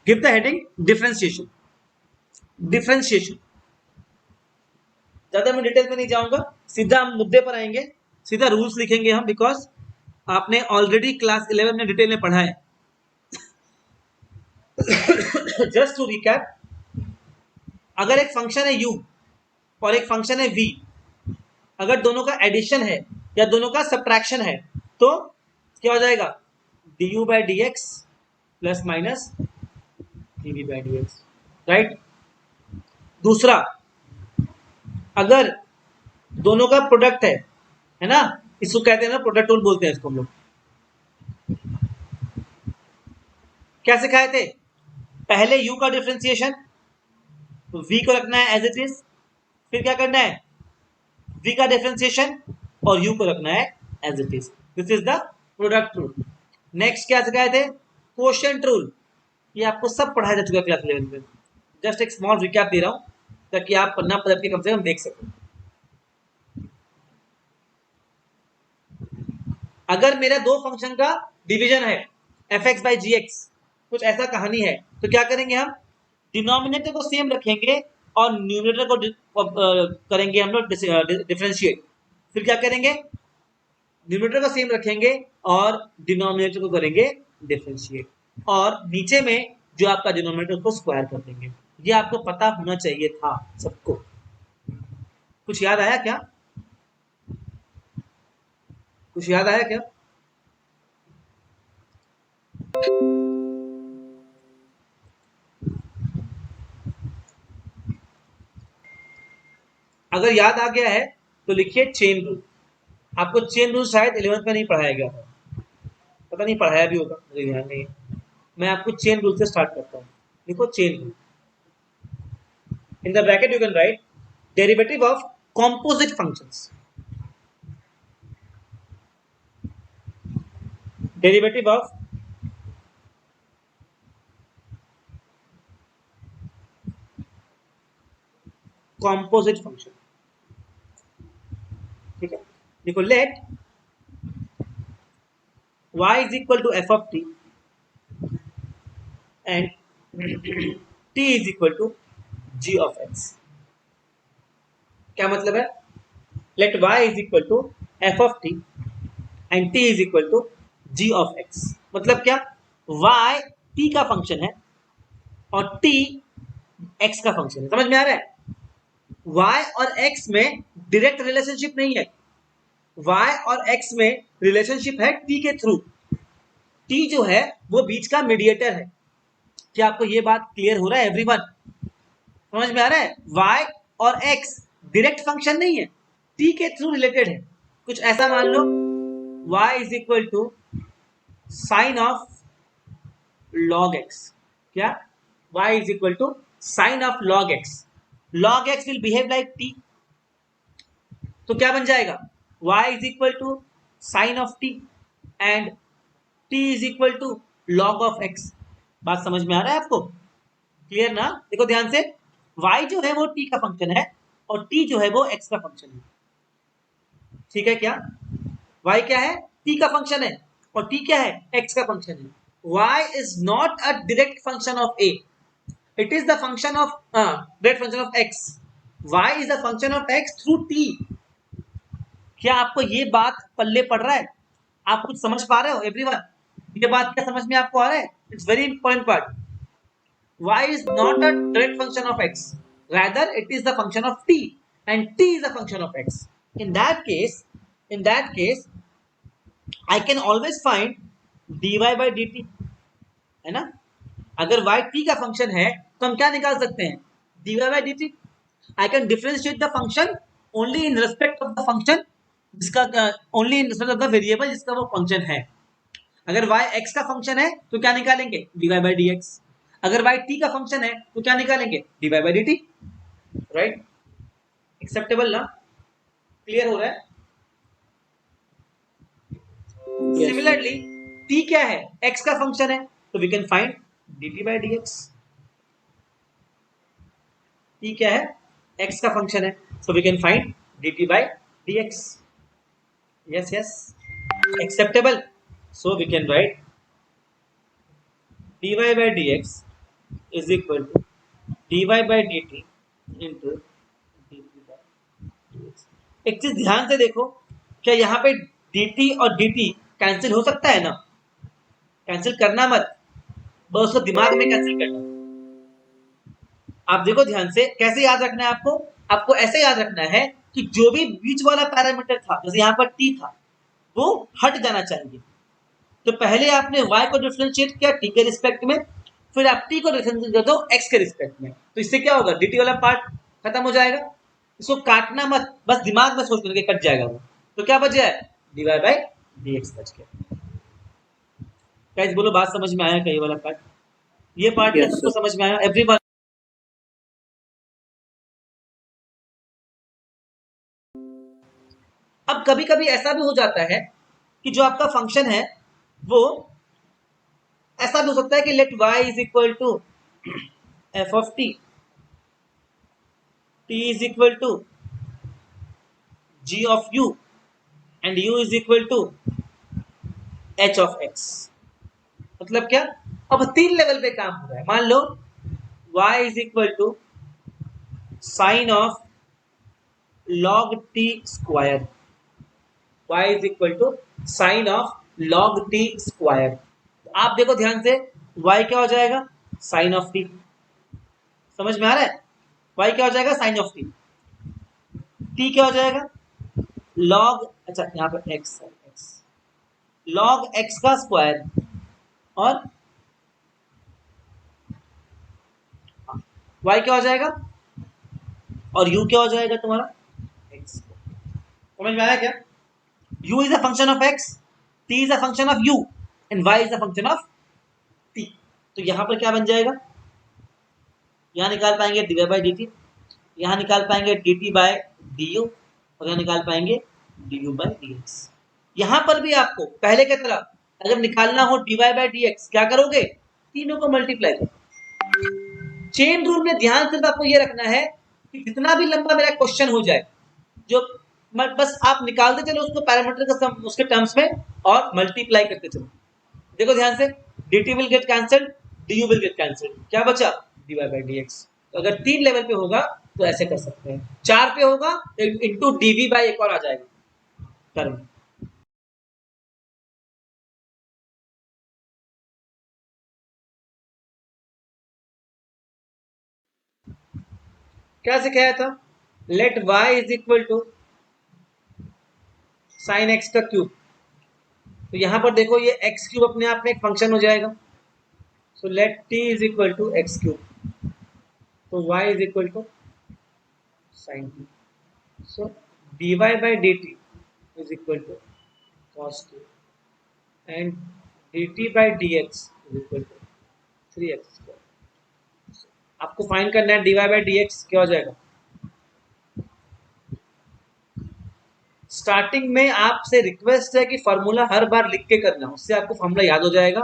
Give the heading differentiation. Differentiation ज्यादा मैं detail में नहीं जाऊंगा, सीधा हम मुद्दे पर आएंगे, सीधा रूल्स लिखेंगे हम, बिकॉज आपने ऑलरेडी क्लास 11 में डिटेल में पढ़ा है। जस्ट टू रिकैप, अगर एक फंक्शन है u और एक फंक्शन है v, अगर दोनों का एडिशन है या दोनों का सब्ट्रैक्शन है तो क्या हो जाएगा, du by dx plus minus dv by dx, right. दूसरा, अगर दोनों का प्रोडक्ट है ना, इसको कहते हैं ना प्रोडक्ट रूल बोलते हैं इसको हम लोग। क्या सिखाए थे, पहले u का डिफरेंशिएशन, तो v को रखना है एज इट इज, फिर क्या करना है, v का डिफरेंशिएशन और u को रखना है as it is. This is the product rule. Next क्या सिखाए थे, क्वोशिएंट रूल। ये आपको सब पढ़ाया जा चुका है क्लास 11 में, जस्ट एक स्मॉल रिकैप दे रहा हूं ताकि आप पन्ना पलट के कम से कम देख सकें। अगर मेरा दो फंक्शन का डिवीजन है fx by gx, कुछ ऐसा कहानी है, तो क्या करेंगे हम, डिनोमिनेटर को सेम रखेंगे और न्यूमरेटर को करेंगे हम लोग डिफरेंशिएट। फिर क्या करेंगे, न्यूमरेटर को सेम रखेंगे और डिनोमिनेटर को करेंगे डिफरेंशिएट, और नीचे में जो आपका डिनोमिनेटर उसको स्क्वायर कर देंगे। ये आपको पता होना चाहिए था सबको। कुछ याद आया क्या, कुछ याद आया क्या? अगर याद आ गया है तो लिखिए चेन रूल। आपको चेन रूल शायद 11th में नहीं पढ़ाया गया था, पता नहीं पढ़ाया भी होगा, मुझे ध्यान नहीं है। मैं आपको चेन रूल से स्टार्ट करता हूँ। देखो chain rule, in the bracket you can write derivative of composite functions. Derivative of composite function, ठीक है। देखो, late y is equal to f of t and t is equal to g of x। क्या मतलब है, let y is equal to f of t and t is equal to g of x। मतलब क्या, y t का function है और t x का function है। समझ में आ रहा है, y और x में डायरेक्ट रिलेशनशिप नहीं है, y और x में रिलेशनशिप है t के थ्रू। t जो है वो बीच का मीडिएटर है। क्या आपको ये बात क्लियर हो रहा है एवरीवन? समझ में आ रहा है, y और x डायरेक्ट फंक्शन नहीं है, t के थ्रू रिलेटेड है। कुछ ऐसा मान लो, y is equal to sine of log x। क्या, y is equal to sine of log x। log x will behave like t, तो क्या बन जाएगा, y is equal to sine of t and t is equal to log of x। बात समझ में आ रहा है आपको, क्लियर ना? देखो ध्यान से, y जो है वो t का फंक्शन है और t जो है वो x का फंक्शन है, ठीक है क्या? y क्या है, t का फंक्शन है और t क्या है, x का फंक्शन है। y is not a direct function of a, it is the function of direct function of x। y is the function of x through t। क्या आपको ये बात पल्ले पड़ रहा है, आप कुछ समझ पा रहे हो एवरीवन? ये बात क्या समझ में आपको आ रहा है? It's very important part. y is not a direct function of x, rather it is the function of t and t is the function of x। in that case I can always find dy by dt, है ना? अगर y t का function है तो हम क्या निकाल सकते हैं, dy by dt। I can differentiate the function only in respect of the function जिसका only in respect of the variable जिसका वो फंक्शन है। अगर y x का फंक्शन है तो क्या निकालेंगे, dy by dx। अगर y t का फंक्शन है तो क्या निकालेंगे, dy by dt, right? Acceptable ना, क्लियर हो रहा है? सिमिलरली t क्या है, x का फंक्शन है, तो we can find dt by dx। t क्या है, x का फंक्शन है, so we can find dt by dx। yes acceptable, so we can write dy by dx is equal to dy by D T into D T by D X. एक चीज ध्यान से देखो, क्या यहाँ पे dt और dt कैंसिल हो सकता है ना? कैंसिल करना मत, बस उसको दिमाग में कैंसिल करना। आप देखो ध्यान से, कैसे याद रखना है आपको? आपको ऐसे याद रखना है कि जो भी बीच वाला पैरामीटर था, जैसे यहाँ पर t था, वो हट जाना चाहिए। तो पहले आपने y को डिफरेंशिएट किया t के रिस्पेक्ट में, फिर आप t को डिफरेंशिएट कर दो x के रिस्पेक्ट में। तो इससे क्या होगा? dt वाला पार्ट खत्म हो जाएगा। इसको काटना मत, बस दिमाग में सोच करके कट जाएगा वो। तो क्या बच जाए? dy बाई dx बच गया। गाइस बोलो, बात समझ में आया? कई वाला पार्ट, ये पार्ट क्या Yes, सबको sir. समझ में आया? एवरीवन? अब कभी कभी ऐसा भी हो जाता है कि जो आपका फंक्शन है वो ऐसा भी हो सकता है कि let y is equal to F of T, t is equal to g of u and u is equal to h of x। मतलब क्या? अब 3 लेवल पे काम हो रहा है। मान लो y is equal to sine of log t square, y is equal to sine of log t square. आप देखो ध्यान से, y क्या हो जाएगा? Sine of t। समझ में आ रहा है? y क्या हो जाएगा? Sine of t। t क्या हो जाएगा? log, अच्छा यहाँ पर x है, x log x का स्क्वायर, और y क्या हो जाएगा? और u क्या हो जाएगा तुम्हारा? x। समझ में आया क्या? u is a function of x, t is a function of u and y is a function of t। तो यहां पर क्या बन जाएगा? यहां निकाल पाएंगे dy बाई dt, यहां निकाल पाएंगे dt बाय du, और यहां निकाल पाएंगे du बाई dx। यहां पर भी आपको पहले की तरह अगर निकालना हो dy बाई dx, क्या करोगे? तीनों को मल्टीप्लाई करो। चेन रूल में ध्यान सिर्फ आपको ये रखना है कि जितना भी लंबा मेरा क्वेश्चन हो जाए, जो बस आप निकालते चलो उसको पैरामीटर का सम उसके टर्म्स में, और मल्टीप्लाई करते चलो। देखो ध्यान से, dt will get cancelled, du will get cancelled, क्या बचा? dy by dx। तो अगर 3 लेवल पे होगा तो ऐसे कर सकते हैं, 4 पे होगा इंटू dv बाई एक और आ जाएगा टर्म। क्या सिखाया था? Let y is equal to sine x का क्यूब। तो यहां पर देखो ये x क्यूब अपने आप में एक फंक्शन हो जाएगा। So let t is equal to x cube, तो y is equal to sine t। So dy by dt is equal to cos t and dt by dx is equal to 3x square। आपको find करना है dy by dx क्या हो जाएगा? Starting में आपसे request है कि फॉर्मूला हर बार लिख के करना, उससे आपको फॉर्मूला याद हो जाएगा,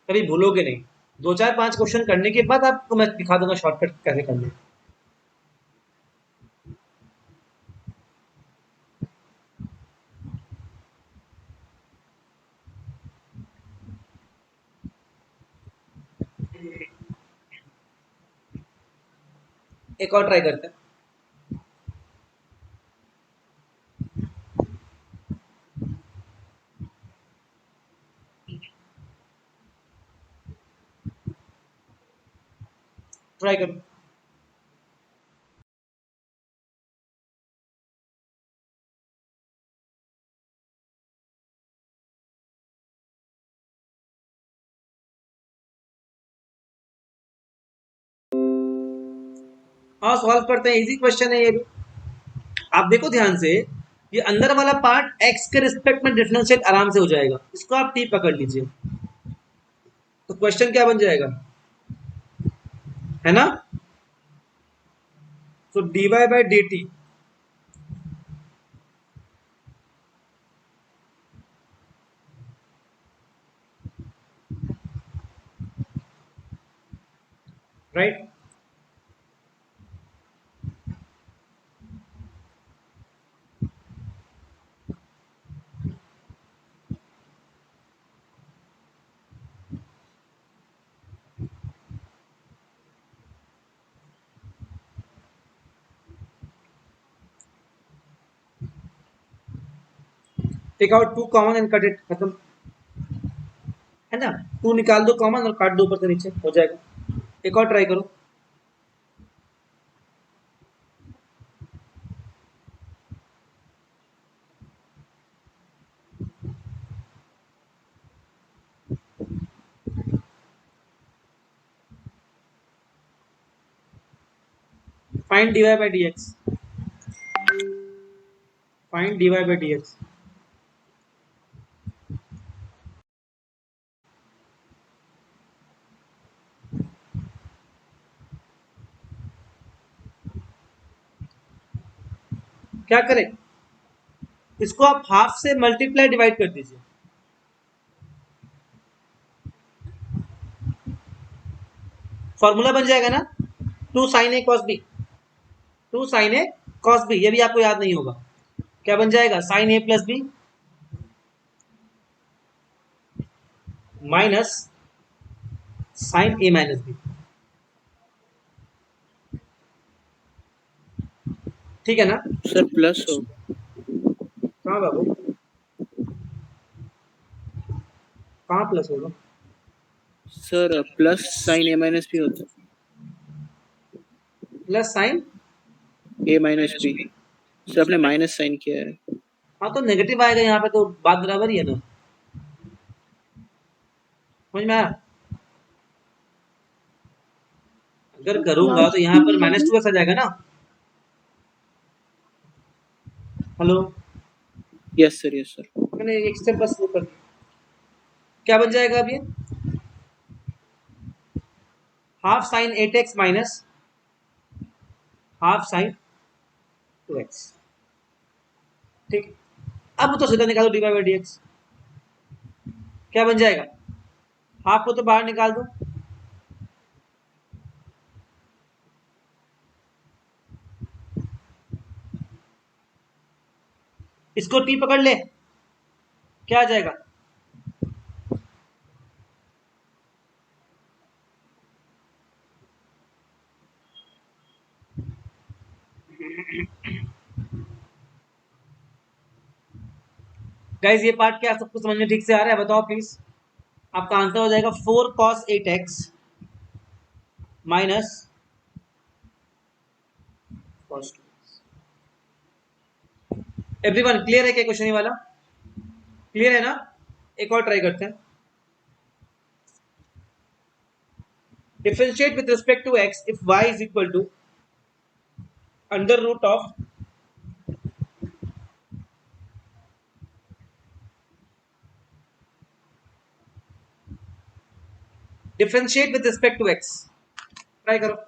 कभी भूलोगे नहीं। 2 4 5 क्वेश्चन करने के बाद आपको मैं दिखा दूंगा शॉर्टकट कैसे करना। एक और ट्राई करते हैं। ट्राई करो। हाँ सॉल्व करते हैं, इजी क्वेश्चन है ये भी। आप देखो ध्यान से, ये अंदर वाला पार्ट x के रिस्पेक्ट में डिफरेंशिएट आराम से हो जाएगा, इसको आप t पकड़ लीजिए। तो क्वेश्चन क्या बन जाएगा? है ना? So dy by dt right. Take out 2 common and cut it, खत्म है ना। 2 निकाल दो कॉमन और काट दो ऊपर से नीचे, हो जाएगा। एक और ट्राई करो। Find dy by dx, find dy by dx। क्या करें, इसको आप हाफ से मल्टीप्लाई डिवाइड कर दीजिए। फॉर्मूला बन जाएगा ना, 2 sin a cos b, 2 sin a cos b, ये भी आपको याद नहीं होगा। क्या बन जाएगा, sin a plus B minus sin a minus B. ठीक है ना सर प्लस हो, कहाँ बाबू, कहाँ प्लस होगा सर प्लस साइन ए माइनस बी होता, प्लस साइन ए माइनस बी। सर आपने माइनस साइन किया है। हाँ तो नेगेटिव आएगा यहाँ पे, तो बात बराबर ही है ना, समझ में आया। अगर करूंगा तो यहाँ पर -2x आ जाएगा ना। Hello, yes sir, yes sir. मैंने एक स्टेप बस वो कर दिया। क्या बन जाएगा अब ये, half sine 8x minus half sine 2x। ठीक, अब तो सीधा निकालो dy by dx। क्या बन जाएगा, हाफ को तो बाहर निकाल दो, इसको t पकड़ ले, क्या आ जाएगा, गाइस ये पार्ट क्या सबको समझ में ठीक से आ रहा है, बताओ प्लीज। आपका आंसर हो जाएगा 4 cos 8x minus cos 2x। Everyone clear है क्या क्वेश्चन ये वाला, क्लियर है ना। एक और ट्राई करते हैं, differentiate with respect to x if y is equal to under root of differentiate with respect to x, try करो।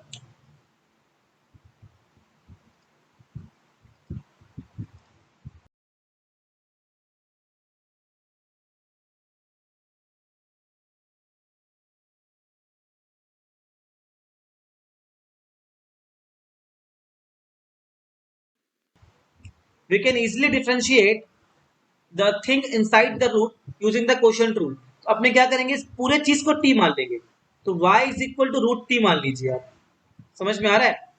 We can easily differentiate the thing inside the root using the quotient rule। तो अपने क्या करेंगे, इस पूरे चीज को t मान लेंगे, तो y is equal to root T मान लीजिए आप, समझ में आ रहा है।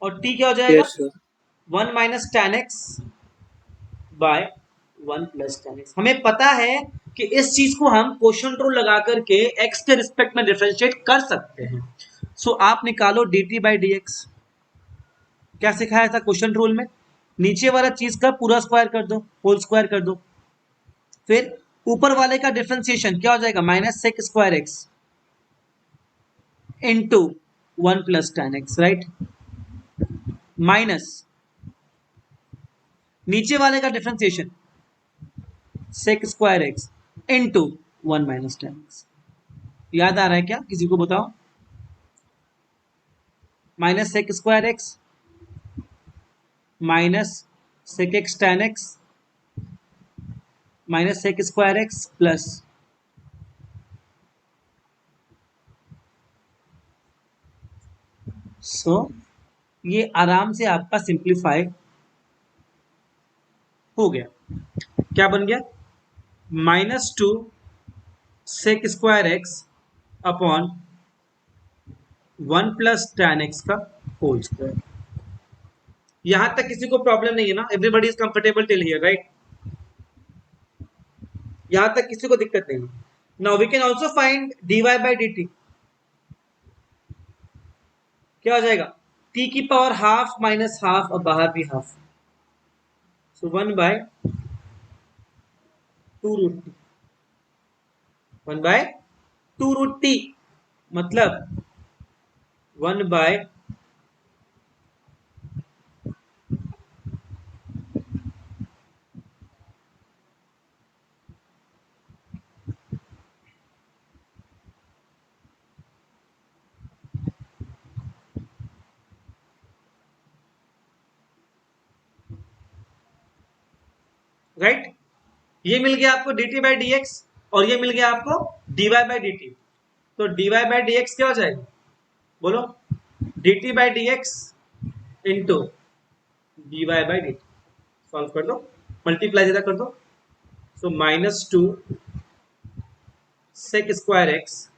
और t क्या हो जाएगा, yes sir. 1 minus tan x by 1 plus tan x। हमें पता है कि इस चीज को हम क्वोशंट रूल लगा करके x के रिस्पेक्ट में डिफरेंशिएट कर सकते हैं। सो आप निकालो dt बाई डी एक्स, क्या सिखाया था क्वोशंट रूल में, नीचे वाला चीज का पूरा स्क्वायर कर दो, होल स्क्वायर कर दो, फिर ऊपर वाले का डिफरेंशिएशन क्या हो जाएगा, minus sec square X into 1 plus tan x, right, minus नीचे वाले का differentiation sec square X into 1 minus tan x। याद आ रहा है क्या, किसी को बताओ, minus sec square X minus sec X tan x minus sec square X plus so ये आराम से आपका सिंप्लीफाई हो गया। क्या बन गया, -2 sec square X upon 1 plus tan x का होल स्क्वायर। यहां तक किसी को प्रॉब्लम नहीं है ना, everybody is comfortable till here, right. यहां तक किसी को दिक्कत नहीं। Now we can also find dy by dt। क्या हो जाएगा? t की पावर हाफ माइनस हाफ और बाहर भी हाफ, सो 1/2√t। 1/2√t मतलब 1 बाय राइट। ये मिल गया आपको dt बाई डी एक्स और ये मिल गया आपको dy बाई डी टी। तो dy बाई डी एक्स क्या हो जाएगा? बोलो। dt by D X into dy by D T. Solve कर दो, मल्टीप्लाई ज्यादा कर दो। So -2 sec square X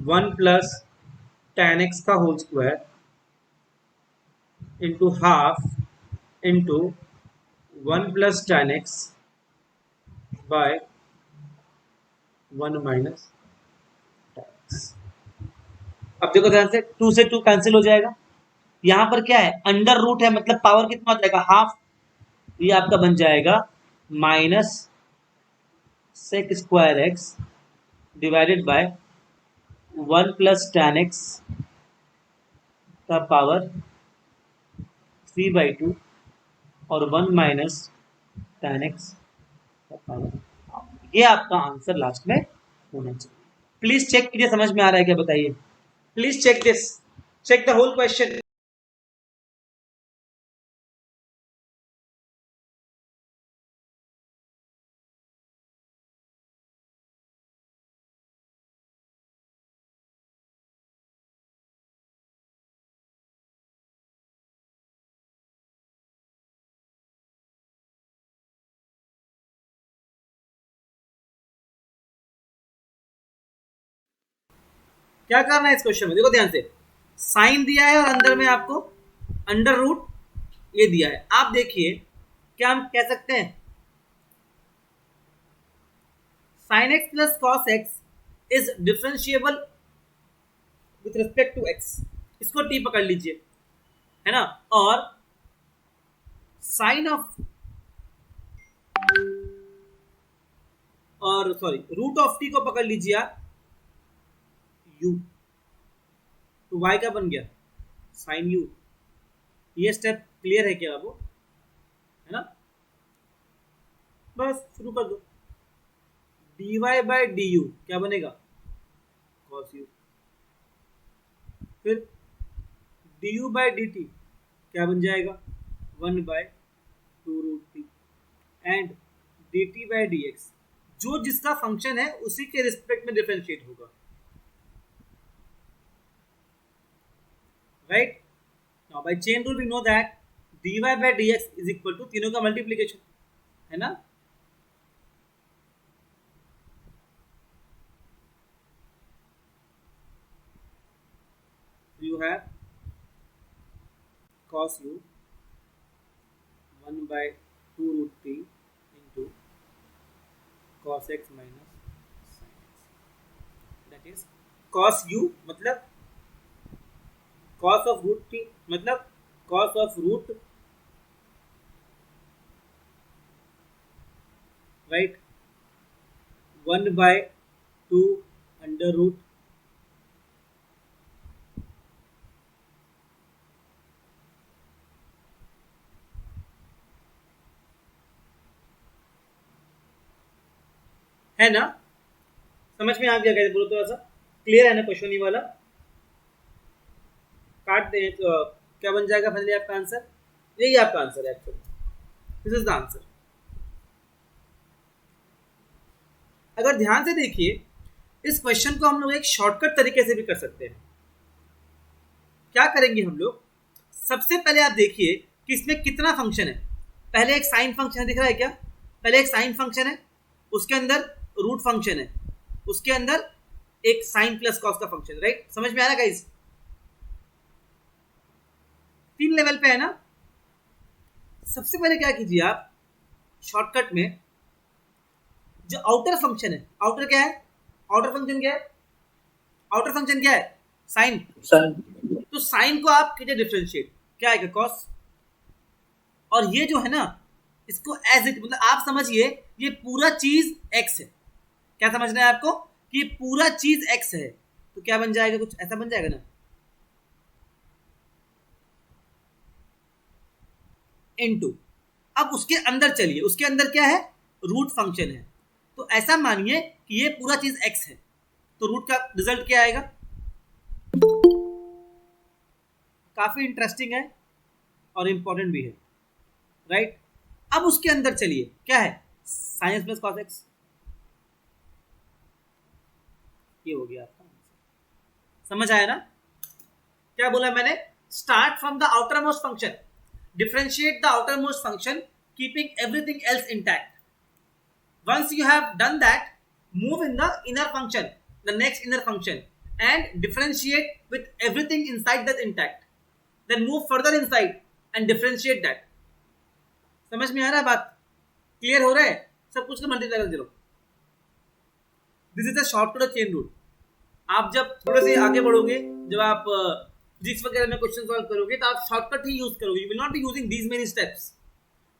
1 plus tan x का whole square into half into 1 plus tan x by 1 minus tan x। अब देखो ध्यान से, 2 से 2 कैंसिल हो जाएगा। यहां पर क्या है? अंडर रूट है, मतलब पावर कितना हो जाएगा? हाफ। ये आपका बन जाएगा minus sec square X divided by 1 plus tan x का पावर 3/2 और 1 माइनस tan x का पावर। ये आपका आंसर लास्ट में होना चाहिए। प्लीज चेक कीजिए, समझ में आ रहा है क्या? बताइए please. Check this, check the whole question. क्या करना है इस क्वेश्चन में? देखो ध्यान से, साइन दिया है और अंदर में आपको अंडर रूट ये दिया है। आप देखिए, क्या हम कह सकते हैं? Sine X plus cos X is differentiable with respect to X. इसको टी पकड़ लीजिए, है ना। और साइन ऑफ और सॉरी रूट ऑफ टी को पकड़ लीजिए आप यू। तो y का बन गया साइन यू। ये स्टेप क्लियर है क्या बाबू? है ना। बस शुरू कर दो। dy बाई डी यू क्या बनेगा? Cos u. फिर d u by D t क्या बन जाएगा? 1/2√t। And d T by D x जो जिसका फंक्शन है उसी के रिस्पेक्ट में डिफरेंशिएट होगा, right. Now by chain rule we know that dy by D X is equal to तीनों का मल्टीप्लीकेशन, है ना। You have cos u 1/2√t into cos x minus sin x। That is cos u मतलब cos of root t मतलब cos of root, right, 1/2 under root है ना। समझ में आ गया? कैसे बोलो, थोड़ा सा क्लियर है ना क्वेश्चन ये वाला? काट दे तो क्या बन जाएगा फाइनली आपका आंसर? यही आपका आंसर है actually, this is the answer. अगर ध्यान से देखिए, इस क्वेश्चन को हम लोग एक शॉर्टकट तरीके से भी कर सकते हैं। क्या करेंगे हम लोग? सबसे पहले आप देखिए कि इसमें कितना फंक्शन है। पहले एक साइन फंक्शन दिख रहा है क्या? पहले एक साइन फंक्शन है, उसके अंदर रूट फंक्शन है, उसके अंदर एक साइन प्लस कॉस का फंक्शन, राइट। समझ में आ रहा है गाइस? 3 लेवल पे है ना। सबसे पहले क्या कीजिए आप शॉर्टकट में, जो आउटर फंक्शन है, आउटर क्या है, आउटर फंक्शन क्या है, आउटर फंक्शन क्या है, साइन। तो साइन को आप कीजिए डिफरेंशिएट, क्या आएगा, कॉस। और ये जो है ना, इसको एज इट, मतलब आप समझिए ये पूरा चीज एक्स है। क्या समझना है आपको कि ये पूरा चीज एक्स है, तो क्या बन जाएगा, कुछ ऐसा बन जाएगा ना, इनटू। अब उसके अंदर चलिए, उसके अंदर क्या है, रूट फंक्शन है। तो ऐसा मानिए कि ये पूरा चीज एक्स है, तो रूट का रिजल्ट क्या आएगा। काफी इंटरेस्टिंग है और इंपॉर्टेंट भी है, राइट। अब उसके अंदर चलिए, क्या है, साइंस प्लस कॉस एक्स, ये हो गया आपका आंसर। समझ आया ना, क्या बोला मैंने, start from the outer most function, differentiate the outer most function, keeping everything else intact. Once you have done that, move in the inner function, the next inner function, and differentiate with everything inside that intact. Then move further inside and differentiate that. समझ में आ रहा है बात, clear हो रहा है, सब कुछ का मल्टीप्लाई कर दे लो। This is the shortcut chain rule. आप जब थोड़े से आगे बढ़ोगे, जब आप फिजिक्स वगैरह में क्वेश्चन सॉल्व करोगे, तो आप शॉर्टकट ही यूज करोगे, you will not be using these many steps.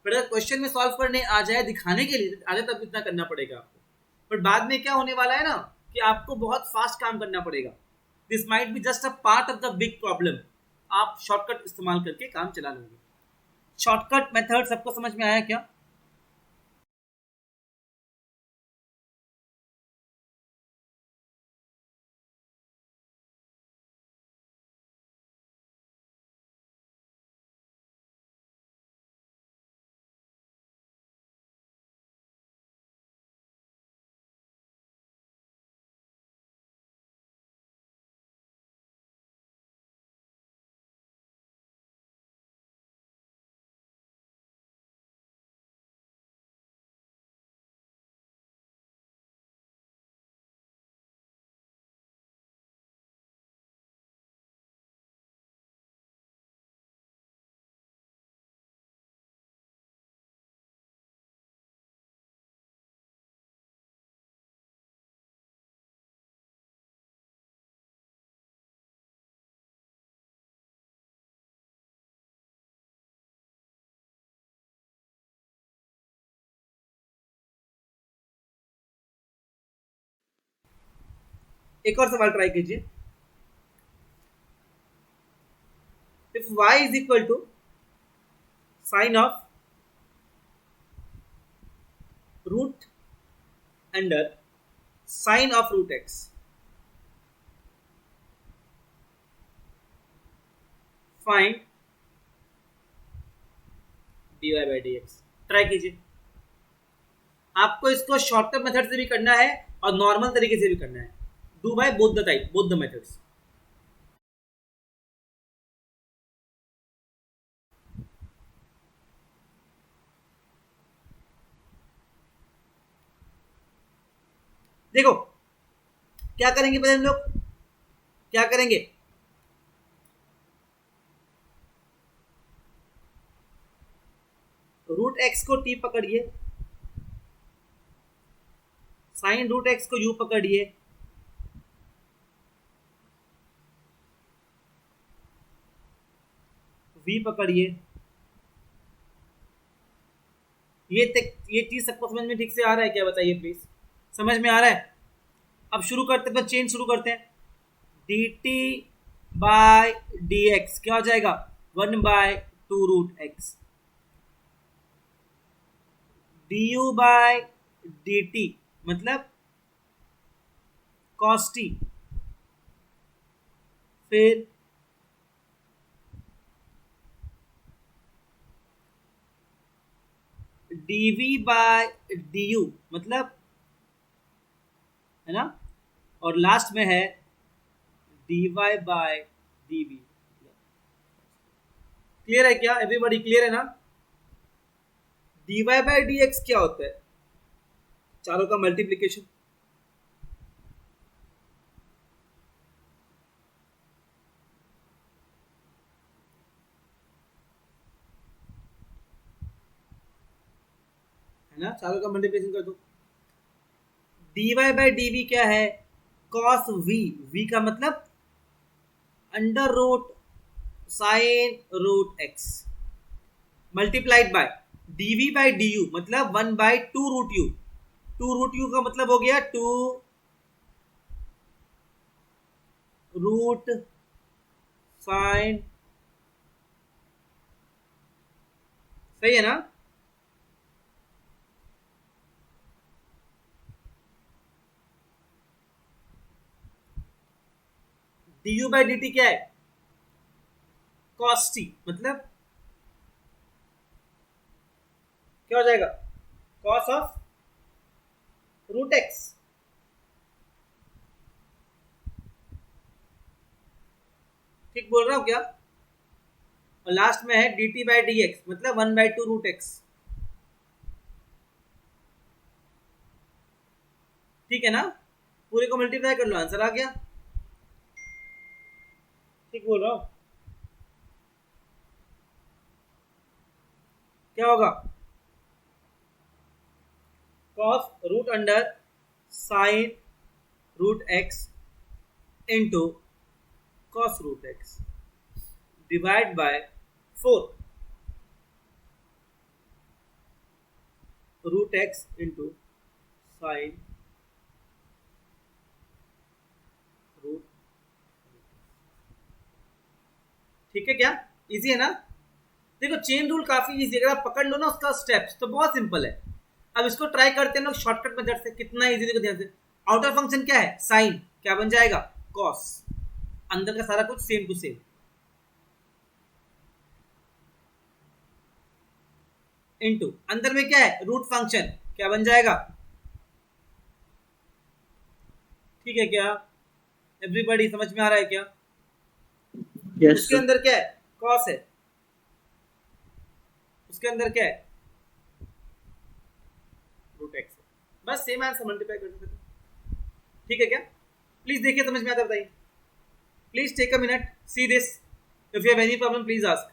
But अगर क्वेश्चन में सॉल्व करने आ जाए, दिखाने के लिए आ जाए, तब इतना करना पड़ेगा आपको। बट बाद में क्या होने वाला है ना, कि आपको बहुत फास्ट काम करना पड़ेगा। This might be just a part of the big problem, आप शॉर्टकट इस्तेमाल करके काम चला लोगे। शॉर्टकट मेथड सबको समझ में आया क्या। एक और सवाल ट्राई कीजिए। If y is equal to sine of root under sine of root X, find dy by D X. Try कीजिए, आपको इसको शॉर्टकट मेथड से भी करना है और नॉर्मल तरीके से भी करना है। Do by both the type, both the methods. देखो क्या करेंगे पहले हम लोग, क्या करेंगे, रूट एक्स को टी पकड़िए, साइन रूट एक्स को यू पकड़िए, वी पकड़िए। ये चीज सबको समझ में ठीक से आ रहा है क्या, बताइए प्लीज, समझ में आ रहा है। अब शुरू करते हैं, चेंज शुरू करते हैं। D T by D X क्या हो जाएगा, 1/2 root X. D U by D T मतलब कॉस टी, फिर डीवी बाय डी यू मतलब, है ना, और लास्ट में है D Y by D V. Clear है क्या, एवरीबॉडी क्लियर है ना। D Y by D X क्या होता है, चारों का मल्टीप्लीकेशन। है ना, चारों का मल्टीप्लीकेशन कर दो। dy बाई डी वी क्या है, कॉस v, v का मतलब under root sine root x multiplied by dv by d you मतलब 1 by 2 root u, 2 root u का मतलब हो गया 2 रूट साइन, सही है ना। D u by D t क्या है, कॉस टी मतलब क्या हो जाएगा, कॉस ऑफ रूट एक्स, ठीक बोल रहा हूं क्या। और लास्ट में है D T by D x मतलब 1 बाई 2 रूट एक्स, ठीक है ना। पूरे को मल्टीप्लाई कर लो, आंसर आ गया, ठीक बोल रहा हूं। क्या होगा, cos root under sine root x into cos root x divide by 4 root x into sine root, ठीक है क्या, इजी है ना। देखो चेन रूल काफी इजी, अगर आप पकड़ लो ना उसका स्टेप्स तो बहुत सिंपल है। अब इसको ट्राई करते हैं लोग शॉर्टकट मेथड से, कितना इजी, देखो ध्यान से। आउटर फंक्शन क्या है, साइन, क्या बन जाएगा, कॉस, अंदर का सारा कुछ सेम टू सेम, इनटू अंदर में क्या है रूट फंक्शन, क्या बन जाएगा, ठीक है क्या, एवरीबॉडी समझ में आ रहा है क्या। यस उसके अंदर क्या है, कॉस है, उसके अंदर क्या है रूट एक्स है, बस सेम आंसर मल्टीप्लाई कर देते, ठीक है क्या। प्लीज देखिए समझ में आता है बताइए, please take a minute, see this, if you have any problem please ask.